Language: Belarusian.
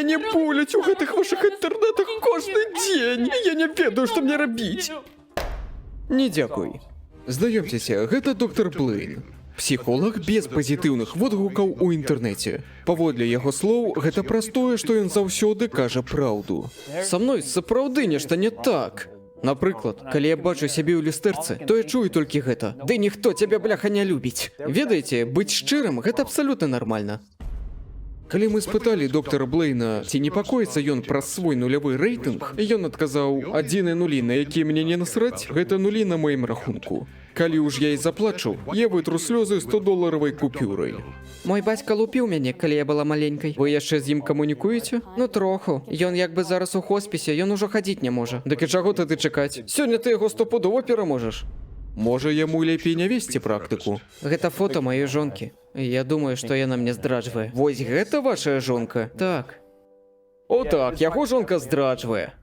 Мяне буляць у гэтых вашых інтэрнэтах кожны дзень. Я не ведаю, што мне рабіць. Не дзякуй. Знаёмцеся, гэта доктар Блейн. Псіхолог без пазітыўных водгукаў у інтэрнэце. Паводле яго слоў, гэта праз тое, што ён заўсёды кажа праўду. Са мной сапраўды нешта не так. Напрыклад, калі я бачу сябе ў люстэрцы, то я чую толькі гэта. Ды ніхто цябе, бляха, не любіць. Ведаеце, быць шчырым – гэта абсалютна нармальна. Калі мы спыталі доктара Блейна, ці непакоіцца ён праз свой нулявы рэйтынг, ён адказаў, адзіныя нулі, на якія мне не насраць, гэта нулі на маім рахунку. Калі ўж я і заплачу, я вытру слёзы 100-доларавай купюрай. Мой бацька лупіў мяне, калі я была маленькай. Вы яшчэ з ім камунікуеце? Ну троху. Ён як бы зараз у хоспісе, ён ужо хадзіць не можа. Дык і чаго тады чакаць? Сёння ты яго стопудова пераможаш. Можа, яму лепей не весці практыку. Гэта фото маёй жонкі. Я думаю, што яна мне здраджвае. Вось гэта вашая жонка? Так. О так, яго жонка здраджвае.